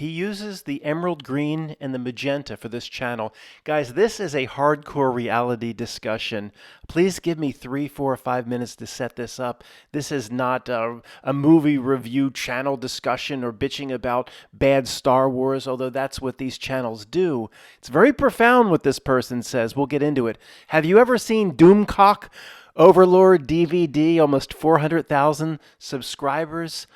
He uses the emerald green and the magenta for this channel. Guys, this is a hardcore reality discussion. Please give me 3, 4, or 5 minutes to set this up. This is not a movie review channel discussion or bitching about bad Star Wars, although that's what these channels do. It's very profound what this person says. We'll get into it. Have you ever seen Doomcock Overlord DVD? Almost 400,000 subscribers.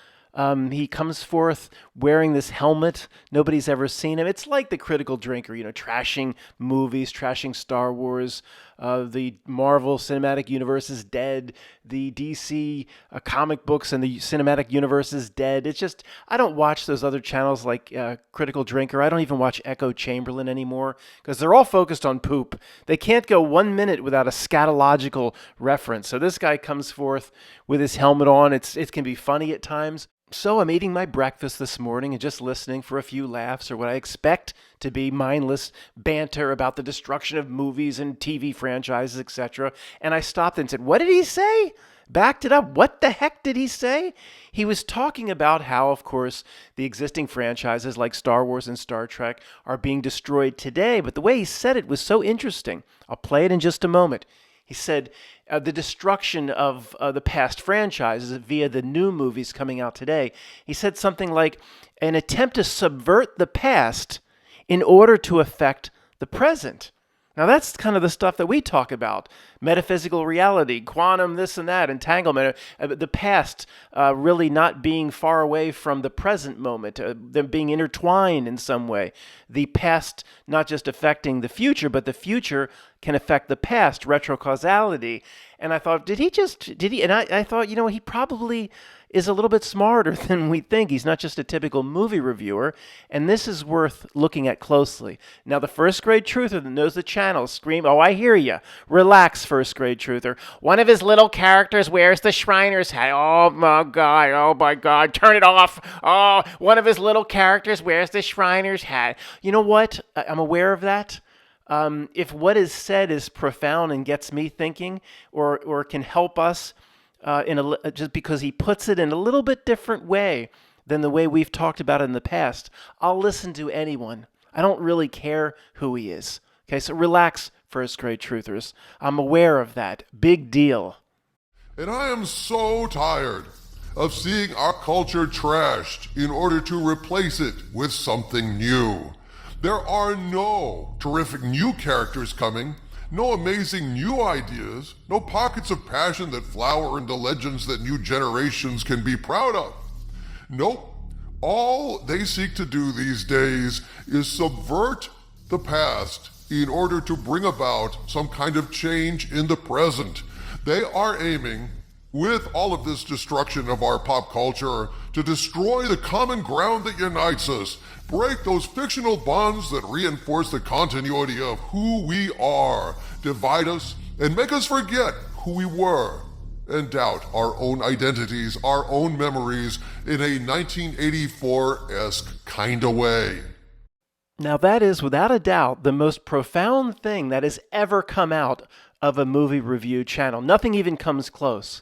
He comes forth wearing this helmet. Nobody's ever seen him. It's like the Critical Drinker, trashing movies, trashing Star Wars. The Marvel Cinematic Universe is dead. The DC comic books and the Cinematic Universe is dead. It's just, I don't watch those other channels like Critical Drinker. I don't even watch Echo Chamberlain anymore because they're all focused on poop. They can't go 1 minute without a scatological reference. So this guy comes forth with his helmet on. It can be funny at times. So I'm eating my breakfast this morning and just listening for a few laughs or what I expect to be mindless banter about the destruction of movies and TV franchises, etc. And I stopped and said, what did he say? Backed it up. What the heck did he say? He was talking about how, of course, the existing franchises like Star Wars and Star Trek are being destroyed today. But the way he said it was so interesting. I'll play it in just a moment. He said the destruction of the past franchises via the new movies coming out today. He said something like an attempt to subvert the past in order to affect the present. Now that's kind of the stuff that we talk about. Metaphysical reality, quantum this and that, entanglement, the past really not being far away from the present moment, them being intertwined in some way. The past not just affecting the future, but the future can affect the past, retrocausality. And I thought, did he? And I thought, he probably is a little bit smarter than we think. He's not just a typical movie reviewer, and this is worth looking at closely. Now, the first grade truther that knows the channel scream, oh, I hear you. Relax, first grade truther. One of his little characters wears the Shriner's hat. Oh my God, turn it off. Oh, one of his little characters wears the Shriner's hat. You know what? I'm aware of that. If what is said is profound and gets me thinking or can help us, just because he puts it in a little bit different way than the way we've talked about it in the past, I'll listen to anyone. I don't really care who he is. Okay, so relax, first grade truthers. I'm aware of that. Big deal. And I am so tired of seeing our culture trashed in order to replace it with something new. There are no terrific new characters coming, no amazing new ideas, no pockets of passion that flower into legends that new generations can be proud of. Nope. All they seek to do these days is subvert the past in order to bring about some kind of change in the present. They are aiming, with all of this destruction of our pop culture, to destroy the common ground that unites us, break those fictional bonds that reinforce the continuity of who we are, divide us, and make us forget who we were, and doubt our own identities, our own memories, in a 1984-esque kind of way. Now that is, without a doubt, the most profound thing that has ever come out of a movie review channel. Nothing even comes close.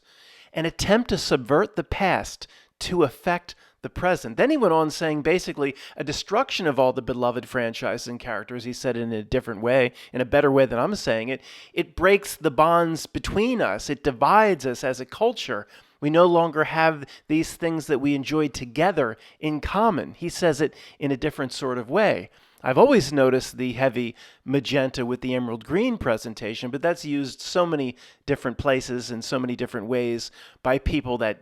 An attempt to subvert the past to affect the present. Then he went on saying basically a destruction of all the beloved franchises and characters. He said it in a different way, in a better way than I'm saying it. It breaks the bonds between us. It divides us as a culture. We no longer have these things that we enjoyed together in common. He says it in a different sort of way. I've always noticed the heavy magenta with the emerald green presentation, but that's used so many different places in so many different ways by people that,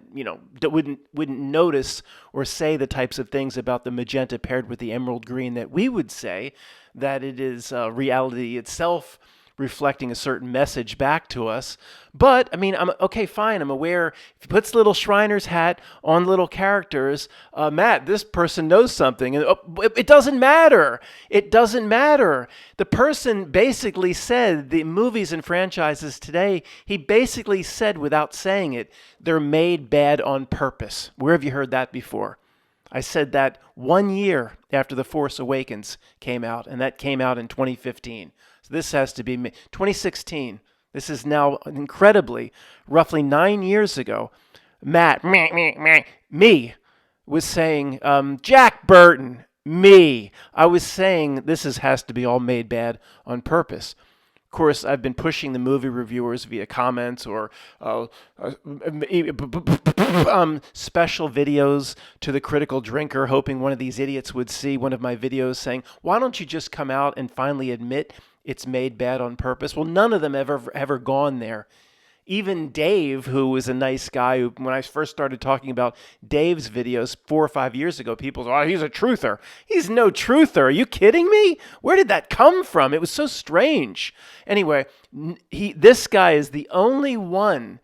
that wouldn't notice or say the types of things about the magenta paired with the emerald green that we would say, that it is reality itself reflecting a certain message back to us. But, I'm okay, fine. I'm aware if he puts little Shriner's hat on little characters, Matt, this person knows something. And it doesn't matter. It doesn't matter. The person basically said the movies and franchises today, he basically said without saying it, they're made bad on purpose. Where have you heard that before? I said that 1 year after The Force Awakens came out, and that came out in 2015. So this has to be 2016. This is now incredibly, roughly 9 years ago. Matt, me, was saying, Jack Burton, Me. I was saying has to be all made bad on purpose. Of course, I've been pushing the movie reviewers via comments or special videos to the critical drinker, hoping one of these idiots would see one of my videos saying, why don't you just come out and finally admit it's made bad on purpose? Well, none of them ever gone there. Even Dave, who was a nice guy, when I first started talking about Dave's videos 4 or 5 years ago, people said, oh, he's a truther. He's no truther. Are you kidding me? Where did that come from? It was so strange. Anyway, this guy is the only one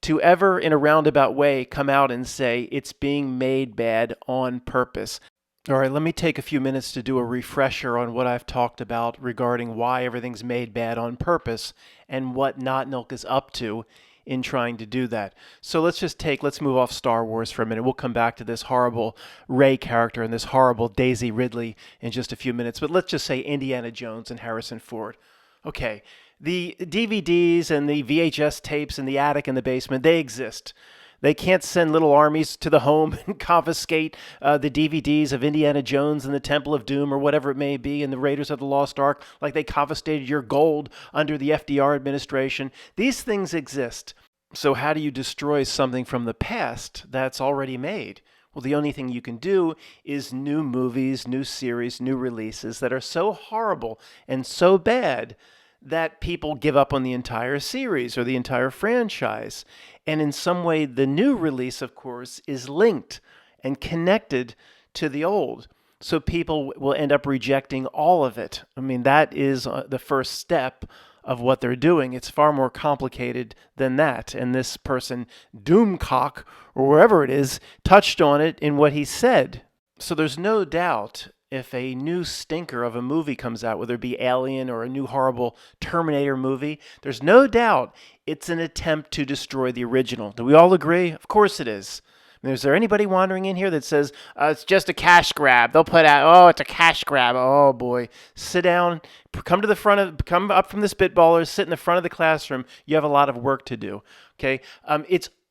to ever, in a roundabout way, come out and say it's being made bad on purpose. All right, let me take a few minutes to do a refresher on what I've talked about regarding why everything's made bad on purpose and what Not Milk is up to in trying to do that. So let's move off Star Wars for a minute. We'll come back to this horrible Rey character and this horrible Daisy Ridley in just a few minutes. But let's just say Indiana Jones and Harrison Ford. Okay, the DVDs and the VHS tapes in the attic and the basement, they exist. They can't send little armies to the home and confiscate the DVDs of Indiana Jones and the Temple of Doom or whatever it may be and the Raiders of the Lost Ark like they confiscated your gold under the FDR administration. These things exist. So how do you destroy something from the past that's already made? Well, the only thing you can do is new movies, new series, new releases that are so horrible and so bad that people give up on the entire series or the entire franchise. And in some way, the new release, of course, is linked and connected to the old. So people will end up rejecting all of it. I mean, that is the first step of what they're doing. It's far more complicated than that. And this person, Doomcock, or wherever it is, touched on it in what he said. So there's no doubt if a new stinker of a movie comes out, whether it be Alien or a new horrible Terminator movie, there's no doubt it's an attempt to destroy the original. Do we all agree? Of course it is. I mean, is there anybody wandering in here that says, it's just a cash grab? They'll put out, oh, it's a cash grab. Oh, boy. Sit down. Come up from the spitballers. Sit in the front of the classroom. You have a lot of work to do. Okay?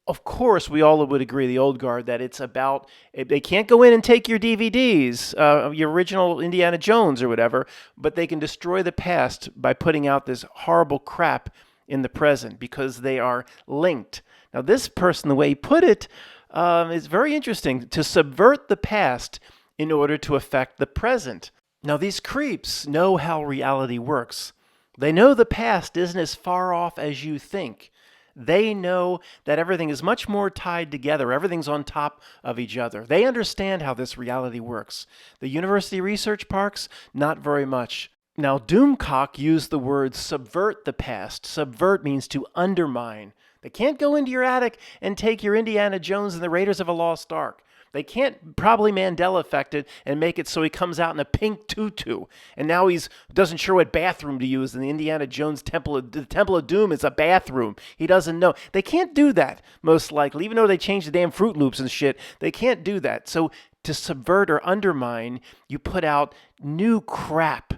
Of course, we all would agree, the old guard, that it's about, they can't go in and take your DVDs, your original Indiana Jones or whatever, but they can destroy the past by putting out this horrible crap in the present because they are linked. Now, this person, the way he put it, is very interesting, to subvert the past in order to affect the present. Now, these creeps know how reality works. They know the past isn't as far off as you think. They know that everything is much more tied together. Everything's on top of each other. They understand how this reality works. The university research parks, not very much. Now, Doomcock used the word subvert the past. Subvert means to undermine. They can't go into your attic and take your Indiana Jones and the Raiders of the Lost Ark. They can't probably Mandela effect it and make it so he comes out in a pink tutu. And now he's doesn't sure what bathroom to use. And the Indiana Jones Temple of Doom is a bathroom. He doesn't know. They can't do that, most likely. Even though they changed the damn Fruit Loops and shit, they can't do that. So to subvert or undermine, you put out new crap.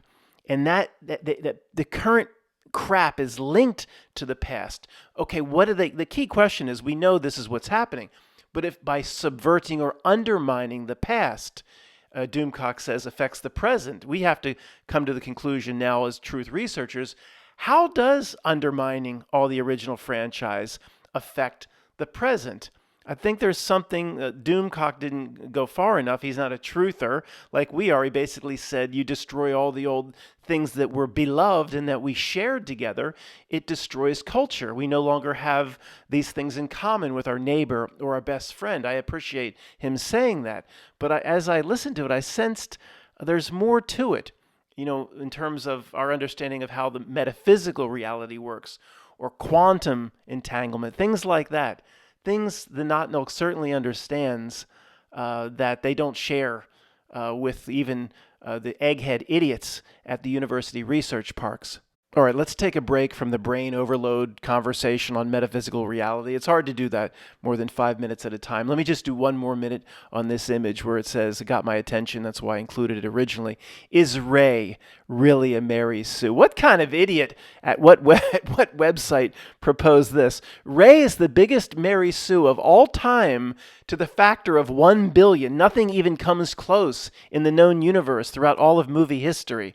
And that the current crap is linked to the past. Okay, the key question is, we know this is what's happening. But if by subverting or undermining the past, Doomcock says, affects the present, we have to come to the conclusion now as truth researchers, how does undermining all the original franchise affect the present? I think there's something, Doomcock didn't go far enough. He's not a truther like we are. He basically said, you destroy all the old things that were beloved and that we shared together. It destroys culture. We no longer have these things in common with our neighbor or our best friend. I appreciate him saying that. But as I listened to it, I sensed there's more to it, in terms of our understanding of how the metaphysical reality works or quantum entanglement, things like that. Things the Not Milk certainly understands that they don't share with even the egghead idiots at the university research parks. All right, let's take a break from the brain overload conversation on metaphysical reality. It's hard to do that more than 5 minutes at a time. Let me just do one more minute on this image where it says, it got my attention, that's why I included it originally. Is Rey really a Mary Sue? What kind of idiot at what website proposed this? Rey is the biggest Mary Sue of all time to the factor of 1 billion. Nothing even comes close in the known universe throughout all of movie history.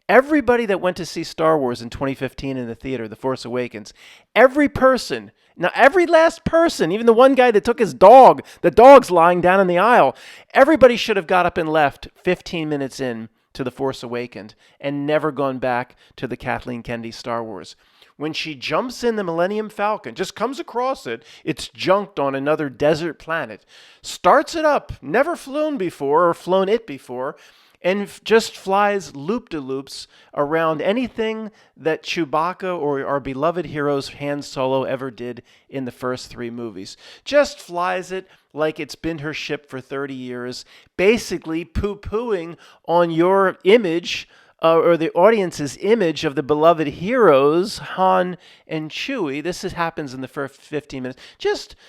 Everybody that went to see Star Wars in 2015 in the theater, The Force Awakens, every person, now every last person, even the one guy that took his dog, the dog's lying down in the aisle, everybody should have got up and left 15 minutes in to The Force Awakens and never gone back to the Kathleen Kennedy Star Wars. When she jumps in the Millennium Falcon, just comes across it, it's junked on another desert planet, starts it up, never flown before or flown it before, and just flies loop-de-loops around anything that Chewbacca or our beloved heroes Han Solo ever did in the first 3 movies. Just flies it like it's been her ship for 30 years, basically poo-pooing on your image or the audience's image of the beloved heroes, Han and Chewie. This happens in the first 15 minutes.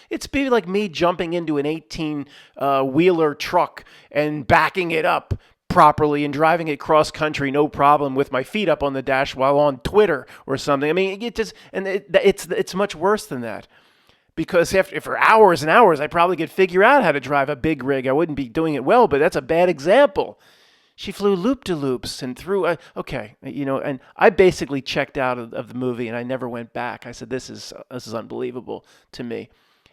It's be like me jumping into an 18-wheeler truck and backing it up properly and driving it cross country, no problem, with my feet up on the dash while on Twitter or something. I mean, it's much worse than that. Because for hours and hours, I probably could figure out how to drive a big rig. I wouldn't be doing it well, but that's a bad example. She flew loop-de-loops and through, and I basically checked out of the movie and I never went back. I said, this is unbelievable to me.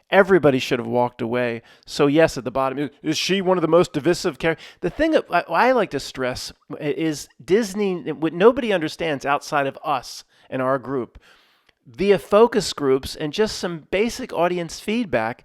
Everybody should have walked away. So yes, at the bottom, is she one of the most divisive characters? The thing that I like to stress is Disney, what nobody understands outside of us and our group, via focus groups and just some basic audience feedback,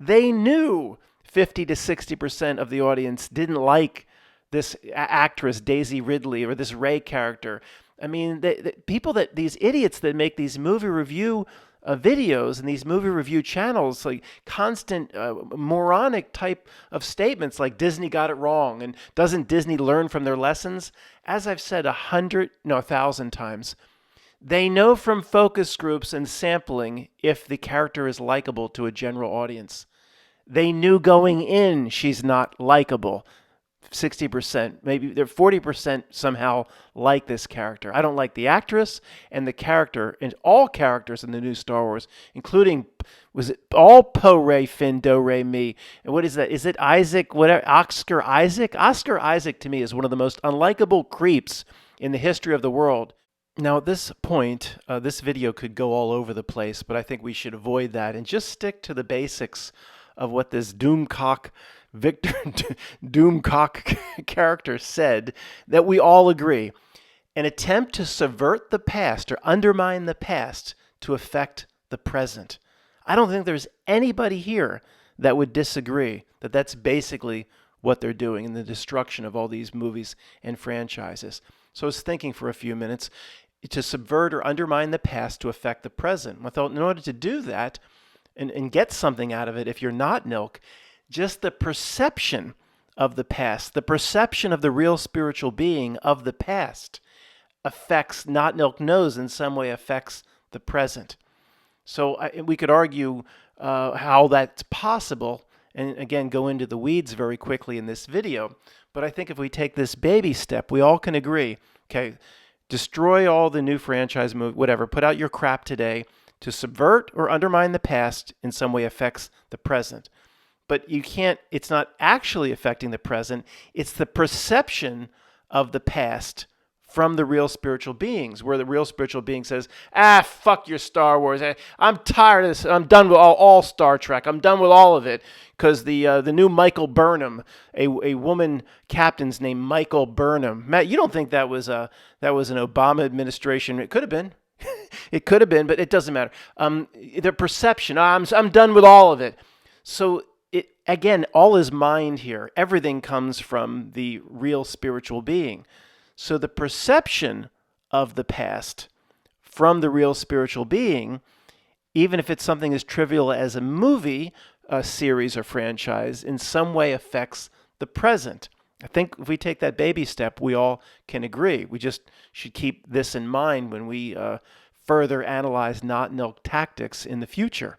they knew 50 to 60% of the audience didn't like this actress, Daisy Ridley, or this Rey character. I mean, these idiots that make these movie review videos and these movie review channels, like constant moronic type of statements like Disney got it wrong and doesn't Disney learn from their lessons? As I've said 1,000 times, they know from focus groups and sampling if the character is likable to a general audience. They knew going in she's not likable. 60%, maybe they're 40% somehow like this character. I don't like the actress and the character, and all characters in the new Star Wars, including, was it all Poe, Rey, Finn, Do, Re, Mi? And what is that? Is it Isaac, whatever, Oscar Isaac? Oscar Isaac to me is one of the most unlikable creeps in the history of the world. Now at this point, this video could go all over the place, but I think we should avoid that and just stick to the basics of what this Doomcock Victor Doomcock character said, that we all agree. An attempt to subvert the past or undermine the past to affect the present. I don't think there's anybody here that would disagree that that's basically what they're doing in the destruction of all these movies and franchises. So I was thinking for a few minutes, to subvert or undermine the past to affect the present. I thought in order to do that and get something out of it, if you're not Nilk, just the perception of the past, the perception of the real spiritual being of the past affects, not Nilk knows, in some way affects the present. So we could argue how that's possible, and again, go into the weeds very quickly in this video. But I think if we take this baby step, we all can agree, okay, destroy all the new franchise movies, whatever, put out your crap today. To subvert or undermine the past in some way affects the present. But you can't, it's not actually affecting the present. It's the perception of the past from the real spiritual beings, where the real spiritual being says, fuck your Star Wars. I'm tired of this. I'm done with all Star Trek. I'm done with all of it. Because the new Michael Burnham, a woman captain's named Michael Burnham. Matt, you don't think that was an Obama administration? It could have been. It could have been, but it doesn't matter. The perception, I'm done with all of it. So again, all is mind here. Everything comes from the real spiritual being. So the perception of the past from the real spiritual being, even if it's something as trivial as a movie, a series or franchise, in some way affects the present. I think if we take that baby step, we all can agree. We just should keep this in mind when we further analyze not milk tactics in the future.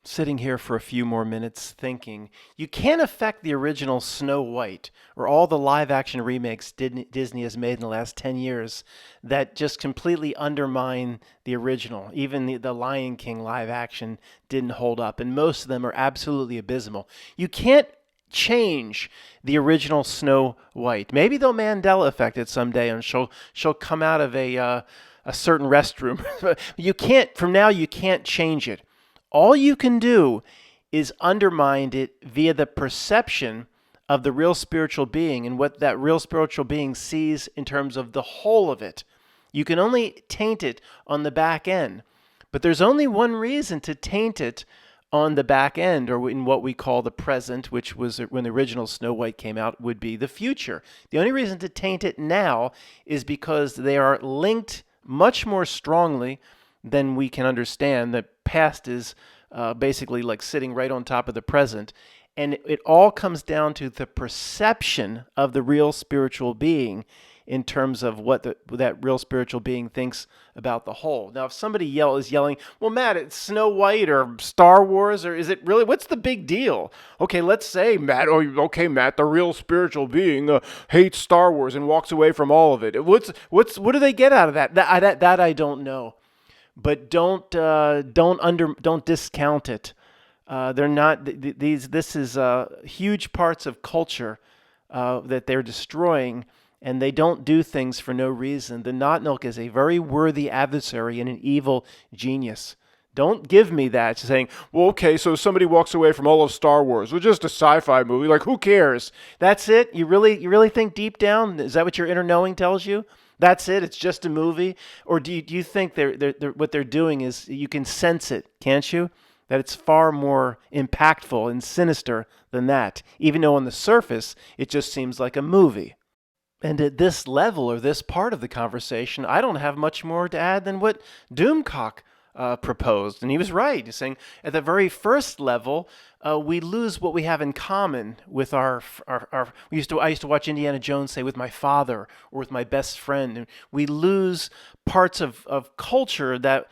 Sitting here for a few more minutes thinking, you can't affect the original Snow White or all the live action remakes Disney has made in the last 10 years that just completely undermine the original. Even the Lion King live action didn't hold up, and most of them are absolutely abysmal. You can't change the original Snow White. Maybe they'll Mandela affect it someday, and she'll come out of a certain restroom. You can't, from now, you can't change it. All you can do is undermine it via the perception of the real spiritual being and what that real spiritual being sees in terms of the whole of it. You can only taint it on the back end. But there's only one reason to taint it on the back end, or in what we call the present, which was when the original Snow White came out, would be the future. The only reason to taint it now is because they are linked much more strongly than we can understand. The past is basically like sitting right on top of the present. And it all comes down to the perception of the real spiritual being in terms of what that real spiritual being thinks about the whole. Now, if somebody is yelling, well, Matt, it's Snow White or Star Wars, or is it really, what's the big deal? Okay, let's say, Matt, Matt, the real spiritual being hates Star Wars and walks away from all of it. What do they get out of that? That I don't know. But don't discount it. They're not these. This is huge parts of culture that they're destroying, and they don't do things for no reason. The Not Milk is a very worthy adversary and an evil genius. Don't give me that saying, well, okay, so somebody walks away from all of Star Wars. Well, just a sci-fi movie. Like, who cares? That's it? You really think deep down? Is that what your inner knowing tells you? That's it? It's just a movie? Or do you think what they're doing is, you can sense it, can't you? That it's far more impactful and sinister than that, even though on the surface, it just seems like a movie. And at this level, or this part of the conversation, I don't have much more to add than what Doomcock proposed. And he was right. He's saying at the very first level, we lose what we have in common with our I used to watch Indiana Jones, say, with my father or with my best friend. And we lose parts of culture that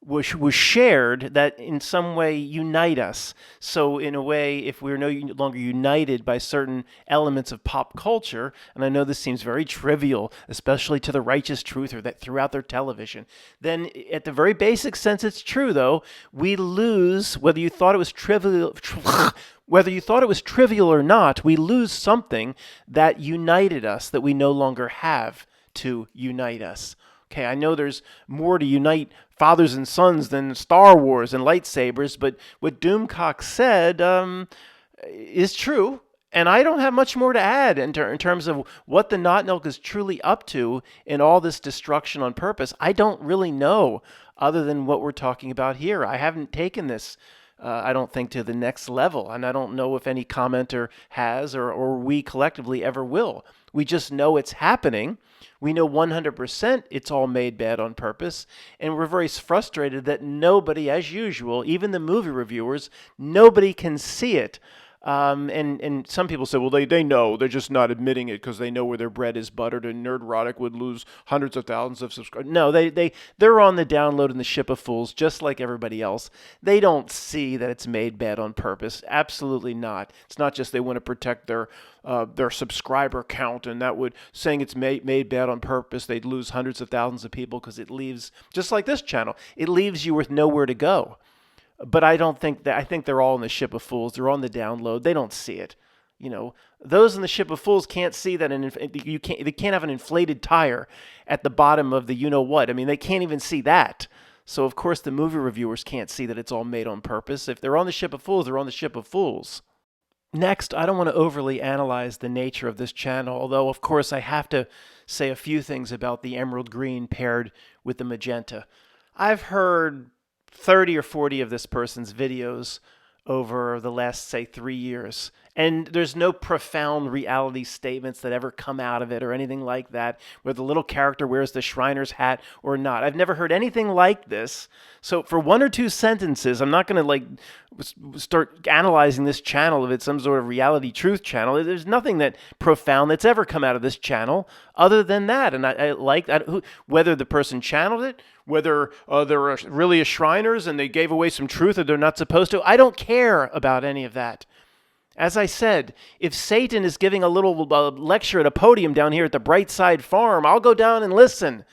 was shared, that in some way unite us. So in a way, if we're no longer united by certain elements of pop culture, and I know this seems very trivial, especially to the righteous truther that throughout their television, then at the very basic sense, it's true, though. We lose, whether you thought it was trivial or not, we lose something that united us that we no longer have to unite us. Okay, I know there's more to unite fathers and sons than Star Wars and lightsabers, but what Doomcock said is true, and I don't have much more to add in terms of what the Not Milk is truly up to in all this destruction on purpose. I don't really know, other than what we're talking about here. I haven't taken this, I don't think, to the next level, and I don't know if any commenter has, or we collectively ever will. We just know it's happening. We know 100% it's all made bad on purpose, and we're very frustrated that nobody, as usual, even the movie reviewers, nobody can see it. And some people say, well, they know. They're just not admitting it because they know where their bread is buttered, and Nerdrotic would lose hundreds of thousands of subscribers. No, they're on the download and the ship of fools just like everybody else. They don't see that it's made bad on purpose. Absolutely not. It's not just they want to protect their subscriber count, and that would, saying it's made bad on purpose, they'd lose hundreds of thousands of people because it leaves, just like this channel, it leaves you with nowhere to go. But I don't think that. I think they're all in the ship of fools. They're on the download. They don't see it. You know, those in the ship of fools can't see that they can't have an inflated tire at the bottom of the you-know-what. I mean, they can't even see that. So, of course, the movie reviewers can't see that it's all made on purpose. If they're on the ship of fools, they're on the ship of fools. Next, I don't want to overly analyze the nature of this channel, although, of course, I have to say a few things about the emerald green paired with the magenta. I've heard 30 or 40 of this person's videos over the last, say, 3 years. And there's no profound reality statements that ever come out of it or anything like that, where the little character wears the Shriner's hat or not. I've never heard anything like this. So for one or two sentences, I'm not going to like start analyzing this channel if it's some sort of reality truth channel. There's nothing that profound that's ever come out of this channel other than that. And I like that, whether the person channeled it, whether they're really a Shriners and they gave away some truth that they're not supposed to. I don't care about any of that. As I said, if Satan is giving a little lecture at a podium down here at the Brightside Farm, I'll go down and listen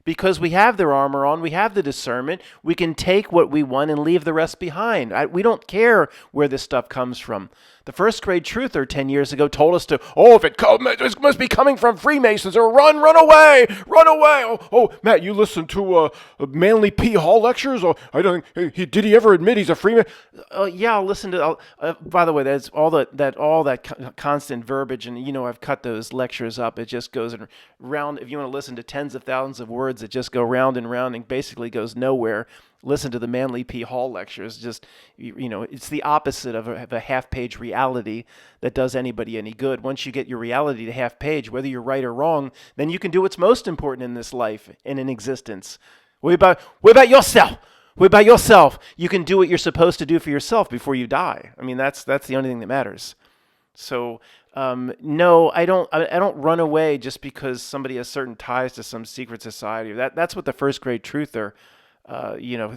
because we have their armor on, we have the discernment, we can take what we want and leave the rest behind. We don't care where this stuff comes from. The first grade truther 10 years ago told us to, if it must be coming from Freemasons, or run away. Matt, you listen to Manly P. Hall lectures? Or I don't think did he ever admit he's a Freemason? Yeah, I'll listen to. By the way, that's all that constant verbiage, and I've cut those lectures up. It just goes round. If you want to listen to tens of thousands of words that just go round and round and basically goes nowhere, listen to the Manly P. Hall lectures. Just, it's the opposite of a half-page reality that does anybody any good. Once you get your reality to half-page, whether you're right or wrong, then you can do what's most important in this life and in existence. What about yourself? What about yourself? You can do what you're supposed to do for yourself before you die. I mean, that's the only thing that matters. So, no, I don't run away just because somebody has certain ties to some secret society. That's what the first grade truther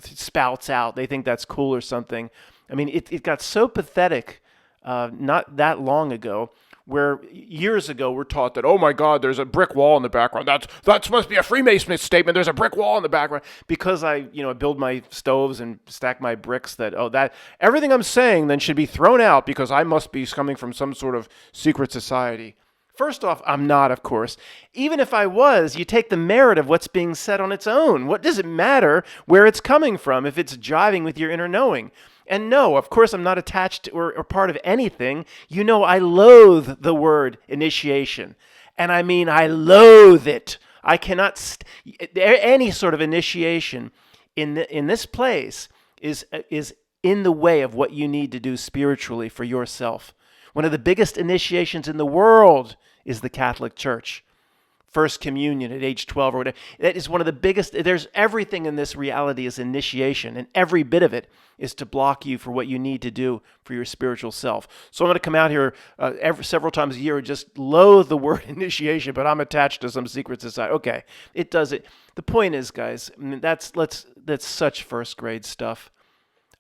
spouts out. They think that's cool or something. I mean, it got so pathetic not that long ago, where years ago we're taught that, oh my God, there's a brick wall in the background. That must be a Freemason statement. There's a brick wall in the background. Because I build my stoves and stack my bricks, that everything I'm saying then should be thrown out because I must be coming from some sort of secret society. First off, I'm not, of course. Even if I was, you take the merit of what's being said on its own. What does it matter where it's coming from if it's jiving with your inner knowing? And no, of course, I'm not attached or part of anything. I loathe the word initiation. And I mean, I loathe it. I cannot, any sort of initiation in this place is in the way of what you need to do spiritually for yourself. One of the biggest initiations in the world is the Catholic Church. First communion at age 12 or whatever. That is one of the biggest. There's everything in this reality is initiation, and every bit of it is to block you for what you need to do for your spiritual self. So I'm going to come out here several times a year and just loathe the word initiation, but I'm attached to some secret society. Okay, it does it. The point is, guys, I mean, that's such first grade stuff.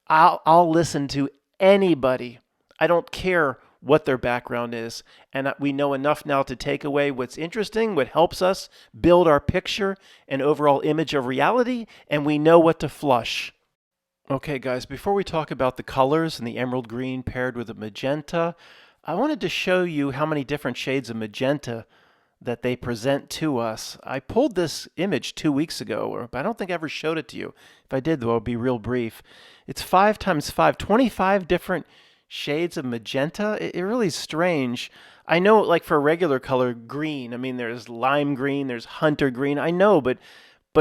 I'll listen to anybody. I don't care what their background is. And we know enough now to take away what's interesting, what helps us build our picture and overall image of reality, and we know what to flush. Okay, guys, before we talk about the colors and the emerald green paired with the magenta, I wanted to show you how many different shades of magenta that they present to us. I pulled this image 2 weeks ago, but I don't think I ever showed it to you. If I did, though, it'll be real brief. It's 5 times 5, 25 different shades of magenta. It really is strange. I know, like for a regular color, green. I mean, there's lime green, there's hunter green. I know, but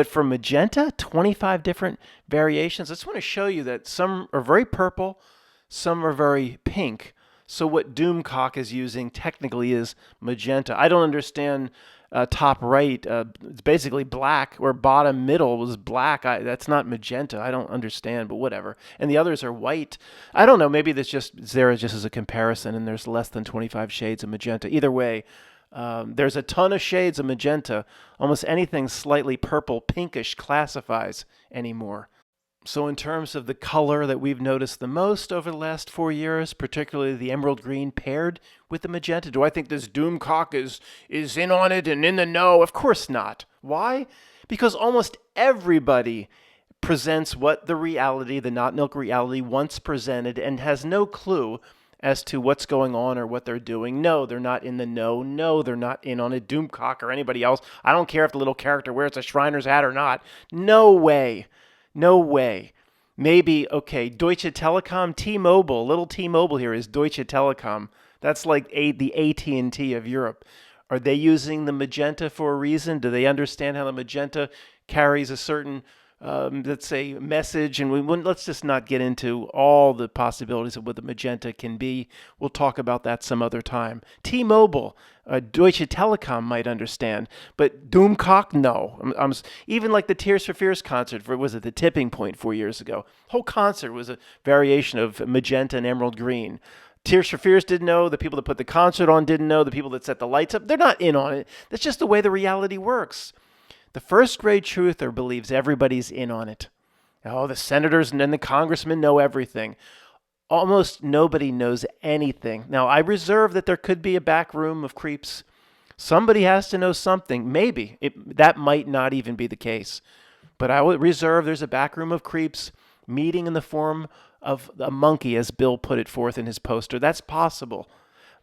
for magenta, 25 different variations. I just want to show you that some are very purple, some are very pink. So what Doomcock is using technically is magenta. I don't understand top right. It's basically black, or bottom middle was black. That's not magenta. I don't understand, but whatever. And the others are white. I don't know. Maybe that's just there just as a comparison, and there's less than 25 shades of magenta. Either way, there's a ton of shades of magenta. Almost anything slightly purple, pinkish classifies anymore. So in terms of the color that we've noticed the most over the last 4 years, particularly the emerald green paired with the magenta, do I think this Doomcock is in on it and in the know? Of course not. Why? Because almost everybody presents what the reality, the not milk reality, once presented and has no clue as to what's going on or what they're doing. No, they're not in the know. No, they're not in on it. Doomcock or anybody else. I don't care if the little character wears a Shriner's hat or not. No way. No way. Maybe, okay, Deutsche Telekom, T-Mobile, little T-Mobile here is Deutsche Telekom. That's like the AT&T of Europe. Are they using the magenta for a reason? Do they understand how the magenta carries a certain let's say, message, and let's just not get into all the possibilities of what the magenta can be. We'll talk about that some other time. T-Mobile, Deutsche Telekom might understand, but Doomcock, no. Even like the Tears for Fears concert for, was it the Tipping Point 4 years ago? Whole concert was a variation of magenta and emerald green. Tears for Fears didn't know. The people that put the concert on didn't know. The people that set the lights up, they're not in on it. That's just the way the reality works. The first grade truther believes everybody's in on it. Oh, the senators and then the congressmen know everything. Almost nobody knows anything. Now, I reserve that there could be a back room of creeps. Somebody has to know something. Maybe. That might not even be the case. But I would reserve there's a back room of creeps meeting in the form of a monkey, as Bill put it forth in his poster. That's possible.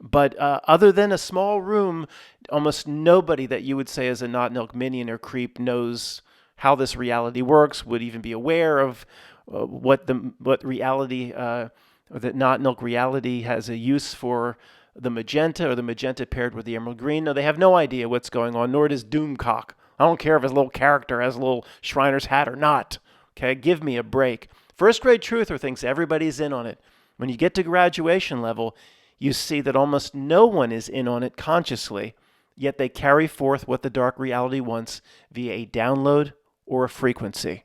But other than a small room, almost nobody that you would say is a Not Nilk minion or creep knows how this reality works, would even be aware of what reality, or that Not Nilk reality has a use for the magenta, or the magenta paired with the emerald green. No, they have no idea what's going on, nor does Doomcock. I don't care if his little character has a little Shriner's hat or not. Okay, give me a break. First grade truther thinks everybody's in on it. When you get to graduation level, you see that almost no one is in on it consciously, yet they carry forth what the dark reality wants via a download or a frequency.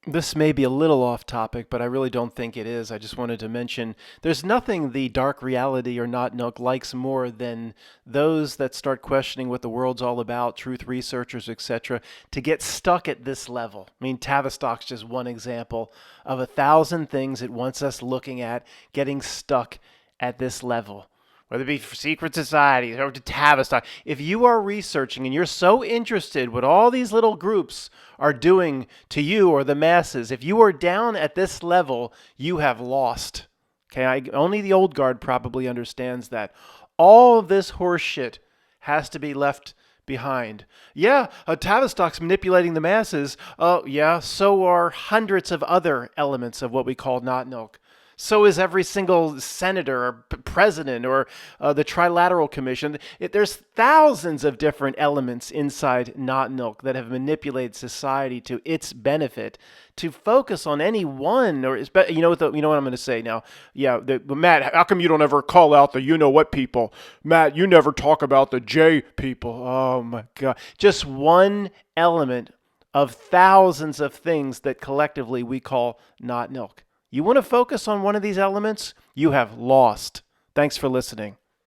This may be a little off topic, but I really don't think it is. I just wanted to mention there's nothing the dark reality or Not Nilk likes more than those that start questioning what the world's all about, truth researchers, etc., to get stuck at this level. I mean, Tavistock's just one example of 1,000 things it wants us looking at, getting stuck at this level. Whether it be for secret societies or to Tavistock. If you are researching and you're so interested what all these little groups are doing to you or the masses, if you are down at this level, you have lost. Okay, only the old guard probably understands that. All of this horse shit has to be left behind. Yeah, Tavistock's manipulating the masses. Oh, yeah, so are hundreds of other elements of what we call Not Nilk. So is every single senator or president or the Trilateral Commission. There's thousands of different elements inside Not Nilk that have manipulated society to its benefit. To focus on any one, or you know what I'm going to say now. Yeah, Matt, how come you don't ever call out the you know what people? Matt, you never talk about the J people. Oh my God, just one element of thousands of things that collectively we call Not Nilk. You want to focus on one of these elements? You have lost. Thanks for listening.